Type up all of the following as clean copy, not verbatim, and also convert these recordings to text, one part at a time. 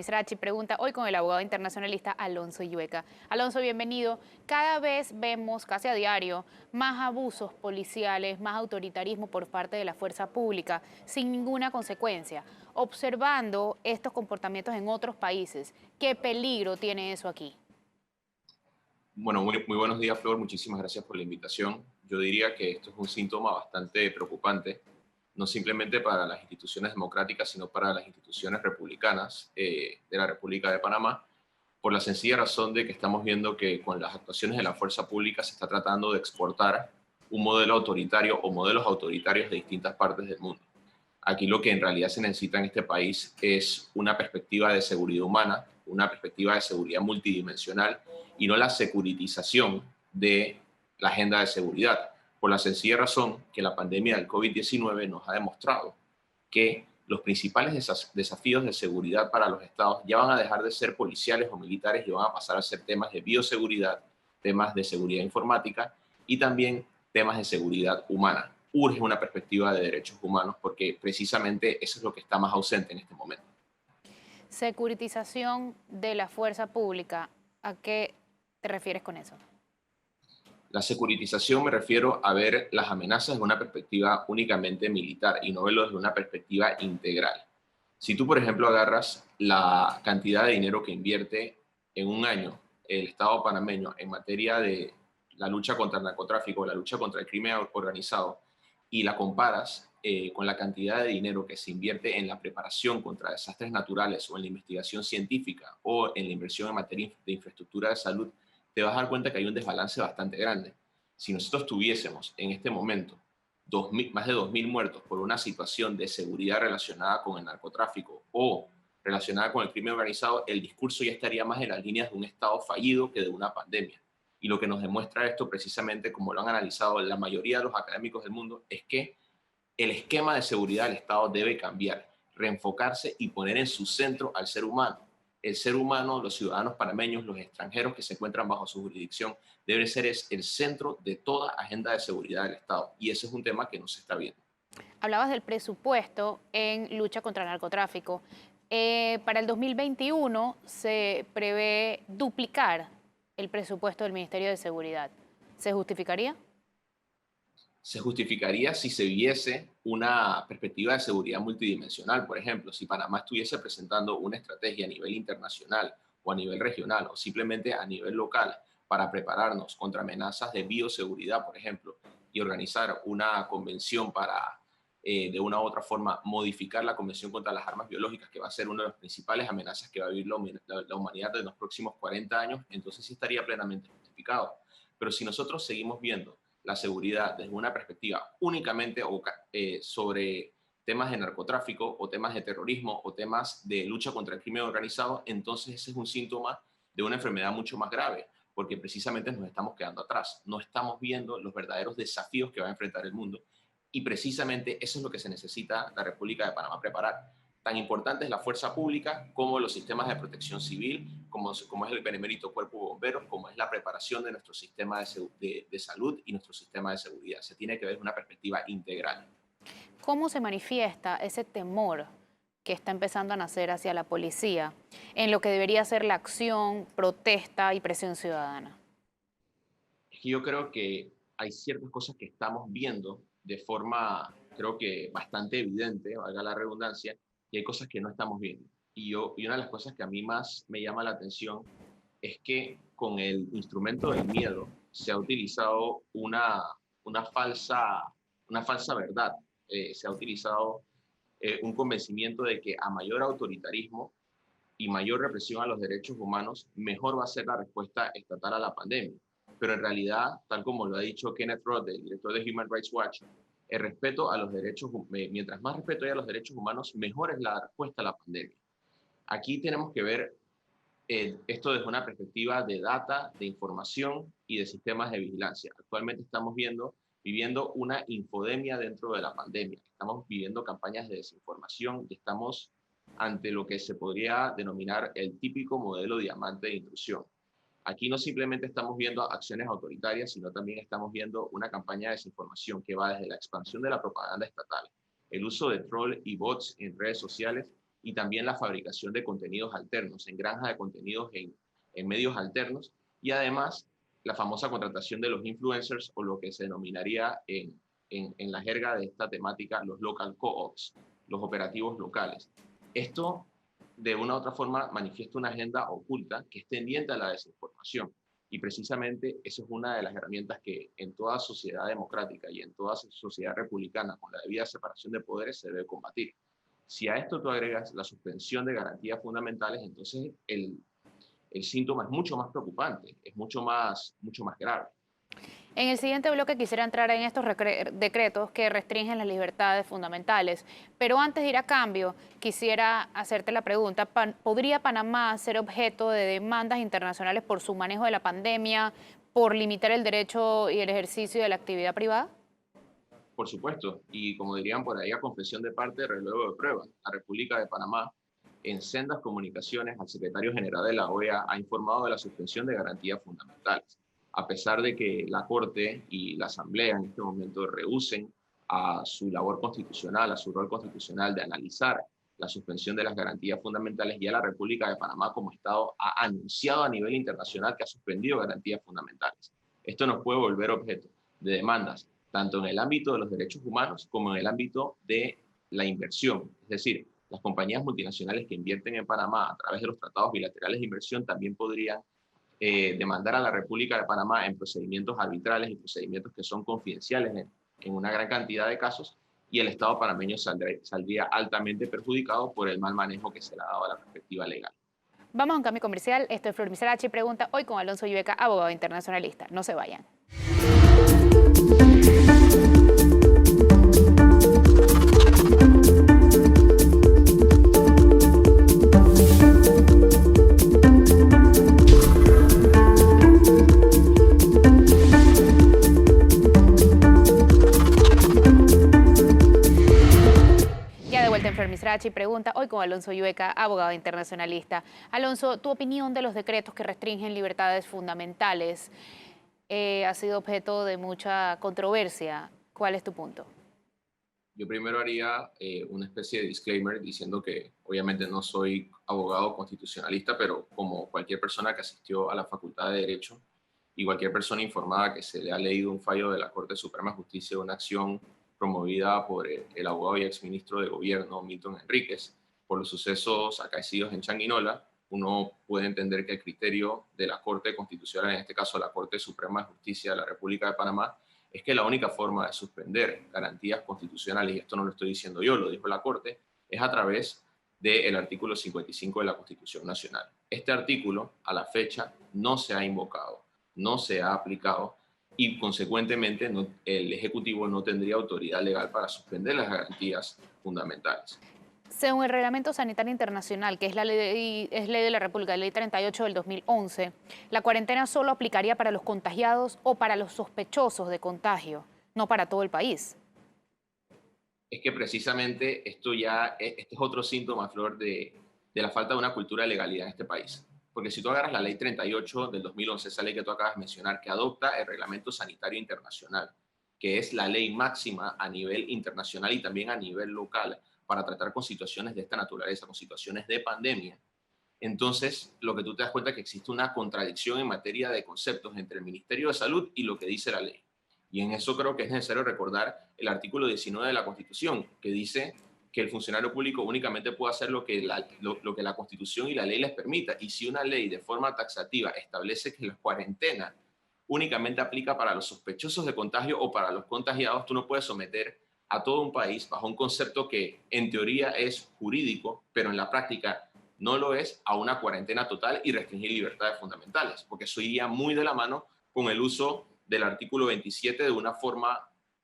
Misrachi pregunta hoy con el abogado internacionalista Alonso Llueca. Alonso, bienvenido. Cada vez vemos, casi a diario, más abusos policiales, más autoritarismo por parte de la fuerza pública, sin ninguna consecuencia. Observando estos comportamientos en otros países, ¿qué peligro tiene eso aquí? Bueno, muy buenos días, Flor. Muchísimas gracias por la invitación. Yo diría que esto es un síntoma bastante preocupante, no simplemente para las instituciones democráticas, sino para las instituciones republicanas de la República de Panamá, por la sencilla razón de que estamos viendo que con las actuaciones de la fuerza pública se está tratando de exportar un modelo autoritario o modelos autoritarios de distintas partes del mundo. Aquí lo que en realidad se necesita en este país es una perspectiva de seguridad humana, una perspectiva de seguridad multidimensional y no la securitización de la agenda de seguridad, por la sencilla razón que la pandemia del COVID-19 nos ha demostrado que los principales desafíos de seguridad para los estados ya van a dejar de ser policiales o militares y van a pasar a ser temas de bioseguridad, temas de seguridad informática y también temas de seguridad humana. Urge una perspectiva de derechos humanos porque precisamente eso es lo que está más ausente en este momento. Securitización de la fuerza pública, ¿a qué te refieres con eso? La securitización me refiero a ver las amenazas desde una perspectiva únicamente militar y no verlo desde una perspectiva integral. Si tú, por ejemplo, agarras la cantidad de dinero que invierte en un año el Estado panameño en materia de la lucha contra el narcotráfico, la lucha contra el crimen organizado, y la comparas con la cantidad de dinero que se invierte en la preparación contra desastres naturales o en la investigación científica o en la inversión en materia de infraestructura de salud, te vas a dar cuenta que hay un desbalance bastante grande. Si nosotros tuviésemos en este momento más de 2.000 muertos por una situación de seguridad relacionada con el narcotráfico o relacionada con el crimen organizado, el discurso ya estaría más en las líneas de un Estado fallido que de una pandemia. Y lo que nos demuestra esto, precisamente como lo han analizado la mayoría de los académicos del mundo, es que el esquema de seguridad del Estado debe cambiar, reenfocarse y poner en su centro al ser humano. El ser humano, los ciudadanos panameños, los extranjeros que se encuentran bajo su jurisdicción, debe ser el centro de toda agenda de seguridad del Estado. Y ese es un tema que no se está viendo. Hablabas del presupuesto en lucha contra el narcotráfico. Para el 2021 se prevé duplicar el presupuesto del Ministerio de Seguridad. ¿Se justificaría? Se justificaría si se viese una perspectiva de seguridad multidimensional. Por ejemplo, si Panamá estuviese presentando una estrategia a nivel internacional o a nivel regional o simplemente a nivel local para prepararnos contra amenazas de bioseguridad, por ejemplo, y organizar una convención para, de una u otra forma, modificar la Convención contra las Armas Biológicas, que va a ser una de las principales amenazas que va a vivir la humanidad en los próximos 40 años, entonces sí estaría plenamente justificado. Pero si nosotros seguimos viendo la seguridad desde una perspectiva únicamente sobre temas de narcotráfico o temas de terrorismo o temas de lucha contra el crimen organizado, entonces ese es un síntoma de una enfermedad mucho más grave, porque precisamente nos estamos quedando atrás, no estamos viendo los verdaderos desafíos que va a enfrentar el mundo y precisamente eso es lo que se necesita la República de Panamá preparar. Tan importante es la fuerza pública como los sistemas de protección civil, como es el benemérito cuerpo de bomberos, como es la preparación de nuestro sistema de salud y nuestro sistema de seguridad. Se tiene que ver una perspectiva integral. ¿Cómo se manifiesta ese temor que está empezando a nacer hacia la policía en lo que debería ser la acción, protesta y presión ciudadana? Es que yo creo que hay ciertas cosas que estamos viendo de forma, creo que bastante evidente, valga la redundancia, y hay cosas que no estamos viendo. Y una de las cosas que a mí más me llama la atención es que con el instrumento del miedo se ha utilizado una falsa verdad. Se ha utilizado un convencimiento de que a mayor autoritarismo y mayor represión a los derechos humanos, mejor va a ser la respuesta estatal a la pandemia. Pero en realidad, tal como lo ha dicho Kenneth Roth, el director de Human Rights Watch, el respeto a los derechos, mientras más respeto haya a los derechos humanos, mejor es la respuesta a la pandemia. Aquí tenemos que ver esto desde una perspectiva de data, de información y de sistemas de vigilancia. Actualmente estamos viviendo una infodemia dentro de la pandemia. Estamos viviendo campañas de desinformación y estamos ante lo que se podría denominar el típico modelo diamante de intrusión. Aquí no simplemente estamos viendo acciones autoritarias, sino también estamos viendo una campaña de desinformación que va desde la expansión de la propaganda estatal, el uso de troll y bots en redes sociales y también la fabricación de contenidos alternos, en granjas de contenidos en medios alternos, y además la famosa contratación de los influencers, o lo que se denominaría en la jerga de esta temática los local co-ops, los operativos locales. Esto de una u otra forma manifiesta una agenda oculta que es tendiente a la desinformación. Y precisamente eso es una de las herramientas que en toda sociedad democrática y en toda sociedad republicana con la debida separación de poderes se debe combatir. Si a esto tú agregas la suspensión de garantías fundamentales, entonces el síntoma es mucho más preocupante, es mucho más grave. En el siguiente bloque quisiera entrar en estos decretos que restringen las libertades fundamentales, pero antes de ir a cambio, quisiera hacerte la pregunta, ¿podría Panamá ser objeto de demandas internacionales por su manejo de la pandemia, por limitar el derecho y el ejercicio de la actividad privada? Por supuesto, y como dirían por ahí a confesión de parte, relevo de prueba, la República de Panamá, en sendas comunicaciones al secretario general de la OEA, ha informado de la suspensión de garantías fundamentales, a pesar de que la Corte y la Asamblea en este momento rehúsen a su labor constitucional, a su rol constitucional de analizar la suspensión de las garantías fundamentales. Ya la República de Panamá como Estado ha anunciado a nivel internacional que ha suspendido garantías fundamentales. Esto nos puede volver objeto de demandas tanto en el ámbito de los derechos humanos como en el ámbito de la inversión. Es decir, las compañías multinacionales que invierten en Panamá a través de los tratados bilaterales de inversión también podrían demandar a la República de Panamá en procedimientos arbitrales y procedimientos que son confidenciales en una gran cantidad de casos, y el Estado panameño saldría altamente perjudicado por el mal manejo que se le ha dado a la perspectiva legal. Vamos a un cambio comercial. Esto es Flor Miserachi Pregunta, hoy con Alonso Yueca, abogado internacionalista. No se vayan. Ya de vuelta en Flor Miserachi Pregunta, hoy con Alonso Yueca, abogado internacionalista. Alonso, tu opinión de los decretos que restringen libertades fundamentales ha sido objeto de mucha controversia. ¿Cuál es tu punto? Yo primero haría una especie de disclaimer diciendo que obviamente no soy abogado constitucionalista, pero como cualquier persona que asistió a la Facultad de Derecho y cualquier persona informada que se le ha leído un fallo de la Corte Suprema de Justicia de una acción promovida por el abogado y exministro de Gobierno Milton Enríquez por los sucesos acaecidos en Changuinola, uno puede entender que el criterio de la Corte Constitucional, en este caso la Corte Suprema de Justicia de la República de Panamá, es que la única forma de suspender garantías constitucionales, y esto no lo estoy diciendo yo, lo dijo la Corte, es a través del artículo 55 de la Constitución Nacional. Este artículo, a la fecha, no se ha invocado, no se ha aplicado, y consecuentemente el Ejecutivo no tendría autoridad legal para suspender las garantías fundamentales. Según el Reglamento Sanitario Internacional, que es ley de la República, Ley 38 del 2011, la cuarentena solo aplicaría para los contagiados o para los sospechosos de contagio, no para todo el país. Es que precisamente este es otro síntoma, Flor, de la falta de una cultura de legalidad en este país. Porque si tú agarras la Ley 38 del 2011, esa ley que tú acabas de mencionar, que adopta el Reglamento Sanitario Internacional, que es la ley máxima a nivel internacional y también a nivel local para tratar con situaciones de esta naturaleza, con situaciones de pandemia, entonces lo que tú te das cuenta es que existe una contradicción en materia de conceptos entre el Ministerio de Salud y lo que dice la ley. Y en eso creo que es necesario recordar el artículo 19 de la Constitución, que dice que el funcionario público únicamente puede hacer lo que la Constitución y la ley les permita. Y si una ley de forma taxativa establece que la cuarentena únicamente aplica para los sospechosos de contagio o para los contagiados, tú no puedes someter a todo un país bajo un concepto que en teoría es jurídico, pero en la práctica no lo es, a una cuarentena total y restringir libertades fundamentales, porque eso iría muy de la mano con el uso del artículo 27 de una forma,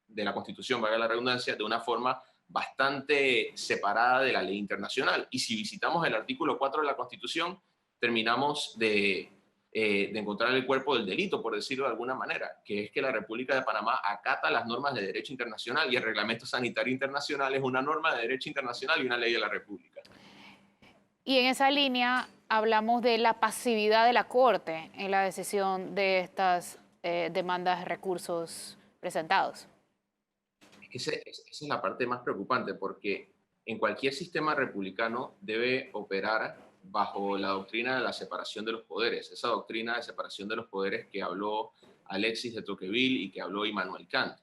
de la Constitución, valga la redundancia, de una forma bastante separada de la ley internacional. Y si visitamos el artículo 4 de la Constitución, terminamos de encontrar el cuerpo del delito, por decirlo de alguna manera, que es que la República de Panamá acata las normas de derecho internacional, y el Reglamento Sanitario Internacional es una norma de derecho internacional y una ley de la República. Y en esa línea hablamos de la pasividad de la Corte en la decisión de estas demandas de recursos presentados. Esa es la parte más preocupante, porque en cualquier sistema republicano debe operar bajo la doctrina de la separación de los poderes, esa doctrina de separación de los poderes que habló Alexis de Tocqueville y que habló Immanuel Kant.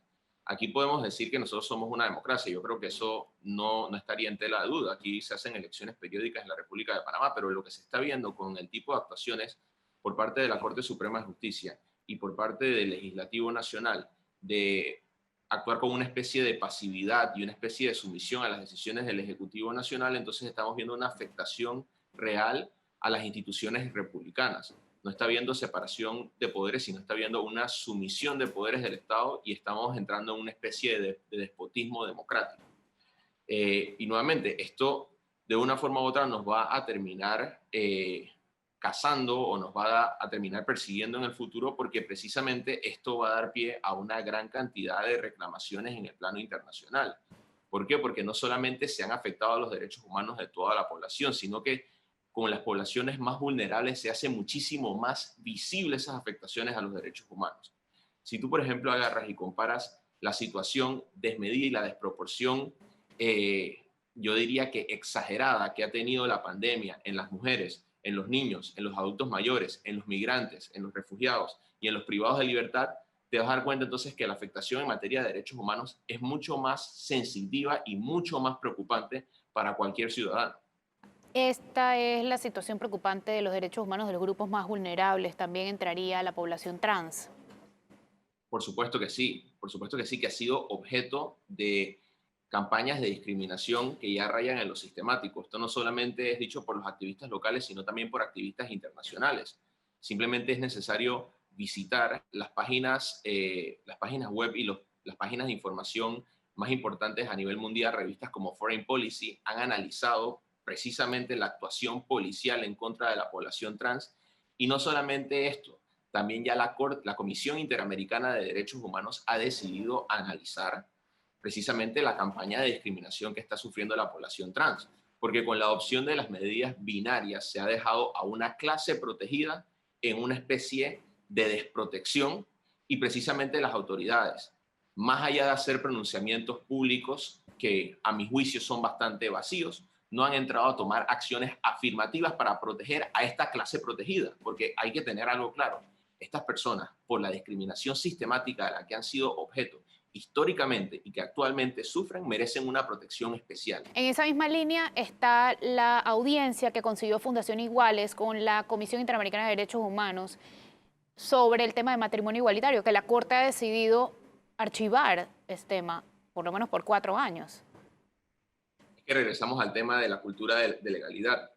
Aquí podemos decir que nosotros somos una democracia. Yo creo que eso no estaría en tela de duda. Aquí se hacen elecciones periódicas en la República de Panamá, pero lo que se está viendo con el tipo de actuaciones por parte de la Corte Suprema de Justicia y por parte del Legislativo Nacional de actuar con una especie de pasividad y una especie de sumisión a las decisiones del Ejecutivo Nacional, entonces estamos viendo una afectación real a las instituciones republicanas. No está habiendo separación de poderes, sino está habiendo una sumisión de poderes del Estado y estamos entrando en una especie de despotismo democrático. Y nuevamente, esto de una forma u otra nos va a terminar cazando o nos va a terminar persiguiendo en el futuro, porque precisamente esto va a dar pie a una gran cantidad de reclamaciones en el plano internacional. ¿Por qué? Porque no solamente se han afectado a los derechos humanos de toda la población, sino que con las poblaciones más vulnerables se hace muchísimo más visible esas afectaciones a los derechos humanos. Si tú, por ejemplo, agarras y comparas la situación desmedida y la desproporción, yo diría que exagerada, que ha tenido la pandemia en las mujeres, en los niños, en los adultos mayores, en los migrantes, en los refugiados y en los privados de libertad, te vas a dar cuenta entonces que la afectación en materia de derechos humanos es mucho más sensitiva y mucho más preocupante para cualquier ciudadano. Esta es la situación preocupante de los derechos humanos de los grupos más vulnerables. También entraría la población trans. Por supuesto que sí, que ha sido objeto de campañas de discriminación que ya rayan en lo sistemático. Esto no solamente es dicho por los activistas locales, sino también por activistas internacionales. Simplemente es necesario visitar las páginas web y las páginas de información más importantes a nivel mundial. Revistas como Foreign Policy han analizado precisamente la actuación policial en contra de la población trans. Y no solamente esto, también ya la Comisión Interamericana de Derechos Humanos ha decidido analizar precisamente la campaña de discriminación que está sufriendo la población trans, porque con la adopción de las medidas binarias se ha dejado a una clase protegida en una especie de desprotección, y precisamente las autoridades, más allá de hacer pronunciamientos públicos que a mi juicio son bastante vacíos, no han entrado a tomar acciones afirmativas para proteger a esta clase protegida, porque hay que tener algo claro. Estas personas, por la discriminación sistemática de la que han sido objeto históricamente y que actualmente sufren, merecen una protección especial. En esa misma línea está la audiencia que consiguió Fundación Iguales con la Comisión Interamericana de Derechos Humanos sobre el tema de matrimonio igualitario, que la Corte ha decidido archivar este tema, por lo menos por 4 años. Es que regresamos al tema de la cultura de legalidad,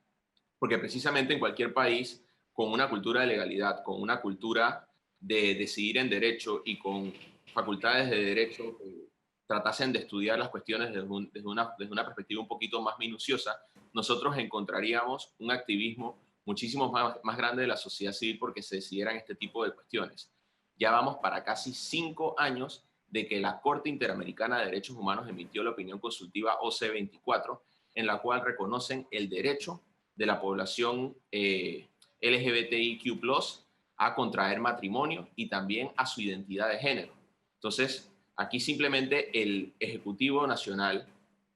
porque precisamente en cualquier país con una cultura de legalidad, con una cultura de decidir en derecho y con facultades de derecho que tratasen de estudiar las cuestiones desde una perspectiva un poquito más minuciosa, nosotros encontraríamos un activismo muchísimo más grande de la sociedad civil porque se decidieran este tipo de cuestiones. Ya vamos para casi 5 años de que la Corte Interamericana de Derechos Humanos emitió la opinión consultiva OC24, en la cual reconocen el derecho de la población LGBTIQ+, a contraer matrimonio y también a su identidad de género. Entonces, aquí simplemente el Ejecutivo Nacional,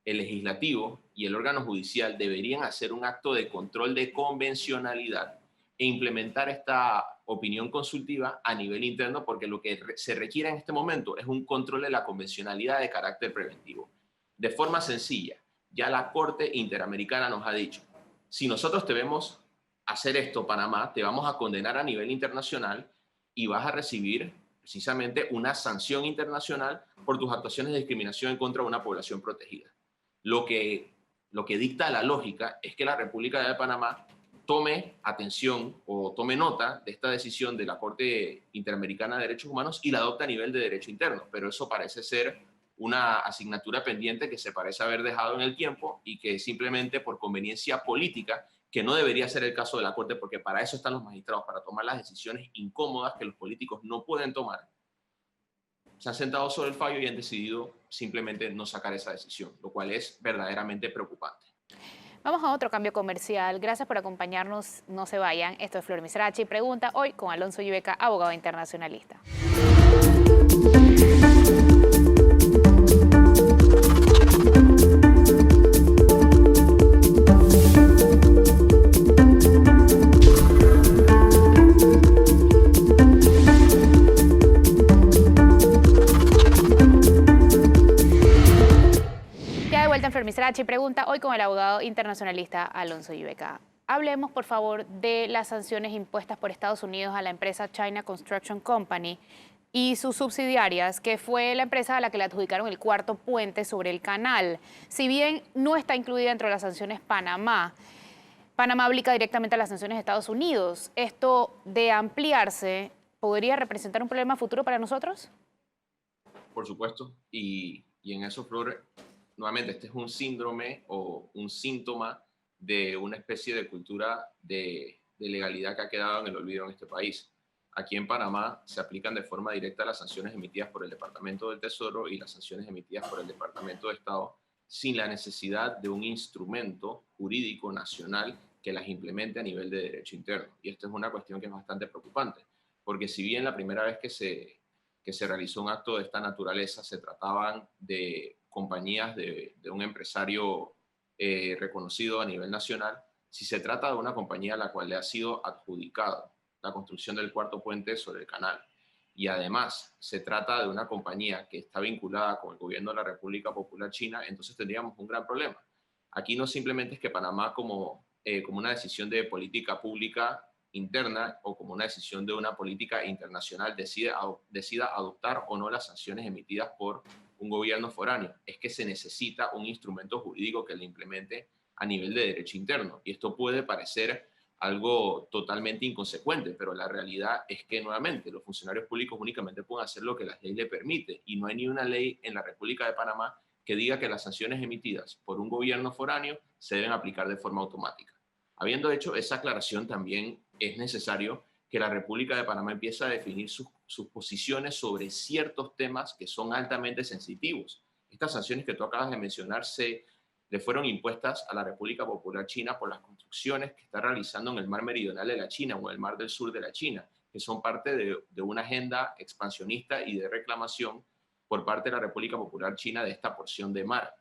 el Legislativo y el órgano judicial deberían hacer un acto de control de convencionalidad e implementar esta opinión consultiva a nivel interno, porque lo que se requiere en este momento es un control de la convencionalidad de carácter preventivo. De forma sencilla, ya la Corte Interamericana nos ha dicho, si nosotros debemos hacer esto, Panamá, te vamos a condenar a nivel internacional y vas a recibir precisamente una sanción internacional por tus actuaciones de discriminación en contra de una población protegida. Lo que dicta la lógica es que la República de Panamá tome atención o tome nota de esta decisión de la Corte Interamericana de Derechos Humanos y la adopte a nivel de derecho interno, pero eso parece ser una asignatura pendiente que se parece haber dejado en el tiempo y que simplemente por conveniencia política, que no debería ser el caso de la Corte, porque para eso están los magistrados, para tomar las decisiones incómodas que los políticos no pueden tomar, se han sentado sobre el fallo y han decidido simplemente no sacar esa decisión, lo cual es verdaderamente preocupante. Vamos a otro cambio comercial. Gracias por acompañarnos. No se vayan. Esto es Flor Misrachi Pregunta, hoy con Alonso Llueca, abogado internacionalista. Marcha y Pregunta, hoy con el abogado internacionalista Alonso Yueca. Hablemos, por favor, de las sanciones impuestas por Estados Unidos a la empresa China Construction Company y sus subsidiarias, que fue la empresa a la que le adjudicaron el cuarto puente sobre el canal. Si bien no está incluida dentro de las sanciones Panamá, Panamá aplica directamente a las sanciones de Estados Unidos. ¿Esto de ampliarse podría representar un problema futuro para nosotros? Por supuesto, y en eso, Flor, nuevamente, este es un síndrome o un síntoma de una especie de cultura de legalidad que ha quedado en el olvido en este país. Aquí en Panamá se aplican de forma directa las sanciones emitidas por el Departamento del Tesoro y las sanciones emitidas por el Departamento de Estado sin la necesidad de un instrumento jurídico nacional que las implemente a nivel de derecho interno. Y esto es una cuestión que es bastante preocupante, porque si bien la primera vez que se realizó un acto de esta naturaleza se trataban de compañías de un empresario reconocido a nivel nacional, si se trata de una compañía a la cual le ha sido adjudicado la construcción del cuarto puente sobre el canal, y además se trata de una compañía que está vinculada con el gobierno de la República Popular China, entonces tendríamos un gran problema. Aquí no simplemente es que Panamá como una decisión de política pública interna o como una decisión de una política internacional decida adoptar o no las sanciones emitidas por un gobierno foráneo. Es que se necesita un instrumento jurídico que le implemente a nivel de derecho interno. Y esto puede parecer algo totalmente inconsecuente, pero la realidad es que nuevamente los funcionarios públicos únicamente pueden hacer lo que la ley le permite y no hay ni una ley en la República de Panamá que diga que las sanciones emitidas por un gobierno foráneo se deben aplicar de forma automática. Habiendo hecho esa aclaración, también es necesario que la República de Panamá empiece a definir sus posiciones sobre ciertos temas que son altamente sensitivos. Estas sanciones que tú acabas de mencionar le fueron impuestas a la República Popular China por las construcciones que está realizando en el mar meridional de la China o en el mar del sur de la China, que son parte de una agenda expansionista y de reclamación por parte de la República Popular China de esta porción de mar.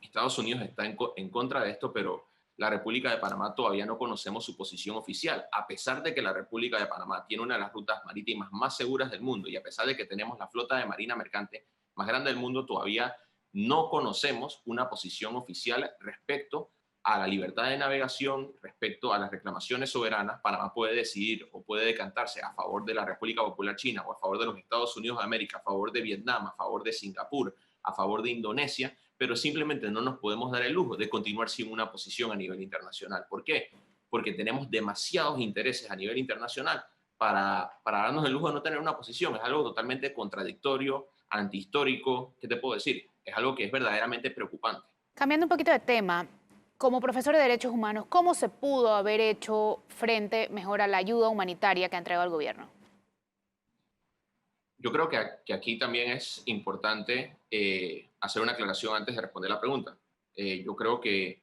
Estados Unidos está en contra de esto, pero la República de Panamá todavía no conocemos su posición oficial, a pesar de que la República de Panamá tiene una de las rutas marítimas más seguras del mundo y a pesar de que tenemos la flota de marina mercante más grande del mundo, todavía no conocemos una posición oficial respecto a la libertad de navegación, respecto a las reclamaciones soberanas. Panamá puede decidir o puede decantarse a favor de la República Popular China o a favor de los Estados Unidos de América, a favor de Vietnam, a favor de Singapur, a favor de Indonesia, pero simplemente no nos podemos dar el lujo de continuar sin una posición a nivel internacional. ¿Por qué? Porque tenemos demasiados intereses a nivel internacional para darnos el lujo de no tener una posición. Es algo totalmente contradictorio, antihistórico. ¿Qué te puedo decir? Es algo que es verdaderamente preocupante. Cambiando un poquito de tema, como profesor de Derechos Humanos, ¿cómo se pudo haber hecho frente mejor a la ayuda humanitaria que ha entregado el gobierno? Yo creo que aquí también es importante hacer una aclaración antes de responder la pregunta. Yo creo que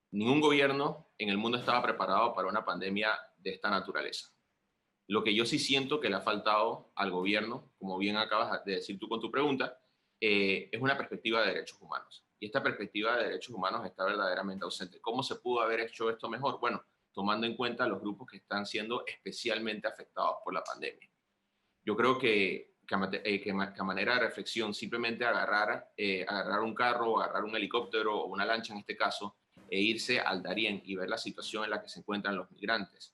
ningún gobierno en el mundo estaba preparado para una pandemia de esta naturaleza. Lo que yo sí siento que le ha faltado al gobierno, como bien acabas de decir tú con tu pregunta, es una perspectiva de derechos humanos. Y esta perspectiva de derechos humanos está verdaderamente ausente. ¿Cómo se pudo haber hecho esto mejor? Bueno, tomando en cuenta los grupos que están siendo especialmente afectados por la pandemia. Yo creo que a manera de reflexión, simplemente agarrar un carro, agarrar un helicóptero o una lancha en este caso, e irse al Darién y ver la situación en la que se encuentran los migrantes.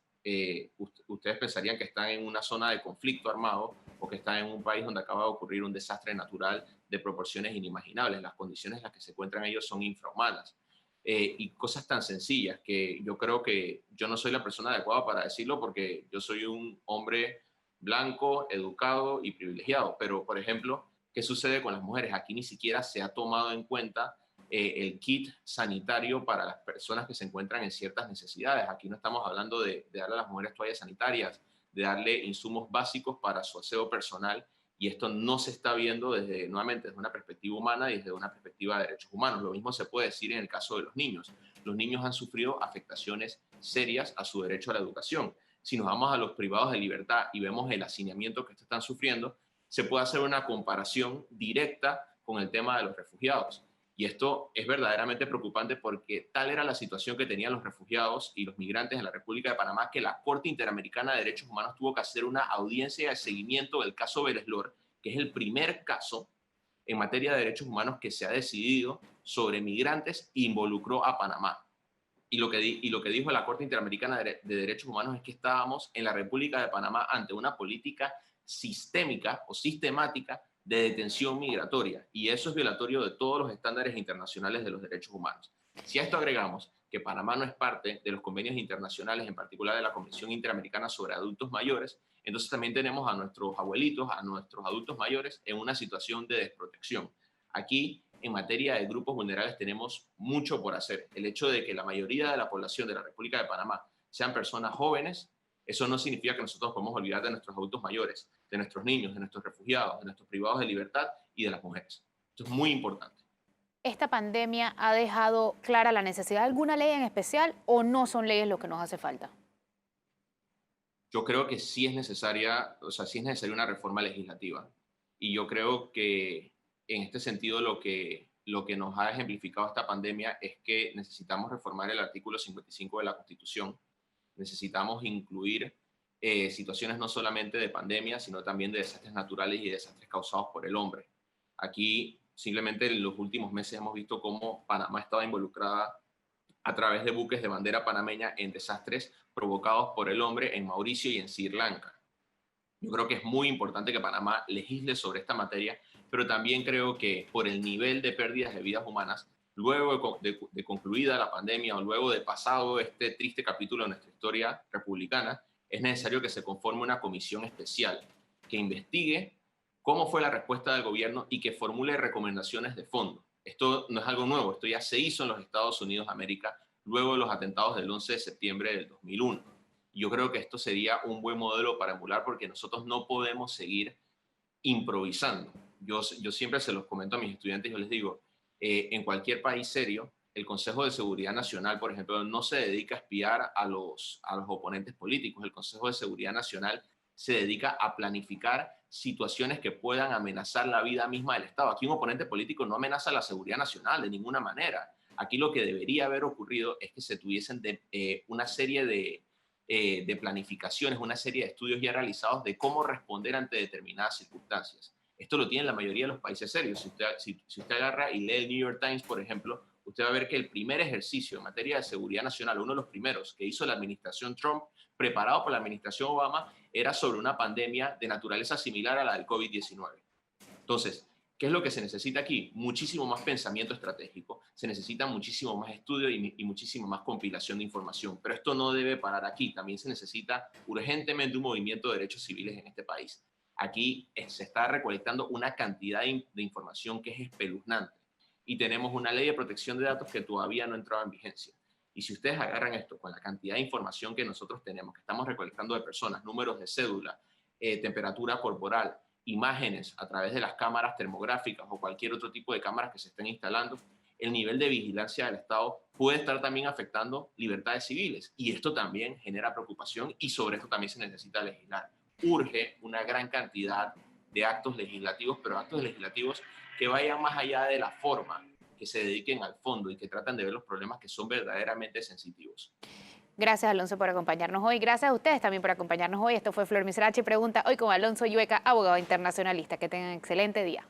Ustedes pensarían que están en una zona de conflicto armado o que están en un país donde acaba de ocurrir un desastre natural de proporciones inimaginables. Las condiciones en las que se encuentran ellos son infrahumanas. Y cosas tan sencillas que yo creo que yo no soy la persona adecuada para decirlo porque yo soy un hombre blanco, educado y privilegiado. Pero, por ejemplo, ¿qué sucede con las mujeres? Aquí ni siquiera se ha tomado en cuenta el kit sanitario para las personas que se encuentran en ciertas necesidades. Aquí no estamos hablando de darle a las mujeres toallas sanitarias, de darle insumos básicos para su aseo personal, y esto no se está viendo nuevamente, desde una perspectiva humana y desde una perspectiva de derechos humanos. Lo mismo se puede decir en el caso de los niños. Los niños han sufrido afectaciones serias a su derecho a la educación. Si nos vamos a los privados de libertad y vemos el hacinamiento que están sufriendo, se puede hacer una comparación directa con el tema de los refugiados. Y esto es verdaderamente preocupante porque tal era la situación que tenían los refugiados y los migrantes en la República de Panamá que la Corte Interamericana de Derechos Humanos tuvo que hacer una audiencia de seguimiento del caso Bereslor, que es el primer caso en materia de derechos humanos que se ha decidido sobre migrantes involucró a Panamá. Y lo que dijo la Corte Interamericana de Derechos Humanos es que estábamos en la República de Panamá ante una política sistémica o sistemática de detención migratoria, y eso es violatorio de todos los estándares internacionales de los derechos humanos. Si a esto agregamos que Panamá no es parte de los convenios internacionales, en particular de la Convención Interamericana sobre Adultos Mayores, entonces también tenemos a nuestros abuelitos, a nuestros adultos mayores en una situación de desprotección. Aquí, en materia de grupos vulnerables, tenemos mucho por hacer. El hecho de que la mayoría de la población de la República de Panamá sean personas jóvenes, eso no significa que nosotros podemos olvidar de nuestros adultos mayores, de nuestros niños, de nuestros refugiados, de nuestros privados de libertad y de las mujeres. Esto es muy importante. ¿Esta pandemia ha dejado clara la necesidad de alguna ley en especial o no son leyes lo que nos hace falta? Yo creo que sí es necesaria, o sea, sí es necesaria una reforma legislativa. Y yo creo que en este sentido lo que nos ha ejemplificado esta pandemia es que necesitamos reformar el artículo 55 de la Constitución. Necesitamos incluir situaciones no solamente de pandemia, sino también de desastres naturales y desastres causados por el hombre. Aquí, simplemente en los últimos meses hemos visto cómo Panamá estaba involucrada a través de buques de bandera panameña en desastres provocados por el hombre en Mauricio y en Sri Lanka. Yo creo que es muy importante que Panamá legisle sobre esta materia, pero también creo que por el nivel de pérdidas de vidas humanas, luego de concluida la pandemia o luego de pasado este triste capítulo de nuestra historia republicana, es necesario que se conforme una comisión especial que investigue cómo fue la respuesta del gobierno y que formule recomendaciones de fondo. Esto no es algo nuevo, esto ya se hizo en los Estados Unidos de América luego de los atentados del 11 de septiembre del 2001. Yo creo que esto sería un buen modelo para emular porque nosotros no podemos seguir improvisando. Yo siempre se los comento a mis estudiantes, yo les digo, en cualquier país serio, el Consejo de Seguridad Nacional, por ejemplo, no se dedica a espiar a los oponentes políticos. El Consejo de Seguridad Nacional se dedica a planificar situaciones que puedan amenazar la vida misma del Estado. Aquí un oponente político no amenaza la seguridad nacional de ninguna manera. Aquí lo que debería haber ocurrido es que se tuviesen una serie de planificaciones, una serie de estudios ya realizados de cómo responder ante determinadas circunstancias. Esto lo tienen la mayoría de los países serios. Si usted agarra y lee el New York Times, por ejemplo, usted va a ver que el primer ejercicio en materia de seguridad nacional, uno de los primeros que hizo la administración Trump, preparado por la administración Obama, era sobre una pandemia de naturaleza similar a la del COVID-19. Entonces, ¿qué es lo que se necesita aquí? Muchísimo más pensamiento estratégico, se necesita muchísimo más estudio y muchísima más compilación de información. Pero esto no debe parar aquí, también se necesita urgentemente un movimiento de derechos civiles en este país. Aquí se está recolectando una cantidad de información que es espeluznante y tenemos una ley de protección de datos que todavía no ha entrado en vigencia. Y si ustedes agarran esto con la cantidad de información que nosotros tenemos, que estamos recolectando de personas, números de cédula, temperatura corporal, imágenes a través de las cámaras termográficas o cualquier otro tipo de cámaras que se estén instalando, el nivel de vigilancia del Estado puede estar también afectando libertades civiles. Y esto también genera preocupación y sobre esto también se necesita legislar. Urge una gran cantidad de actos legislativos, pero actos legislativos que vayan más allá de la forma, que se dediquen al fondo y que tratan de ver los problemas que son verdaderamente sensitivos. Gracias, Alonso, por acompañarnos hoy. Gracias a ustedes también por acompañarnos hoy. Esto fue Flor Misrachi Pregunta, hoy con Alonso Llueca, abogado internacionalista. Que tengan un excelente día.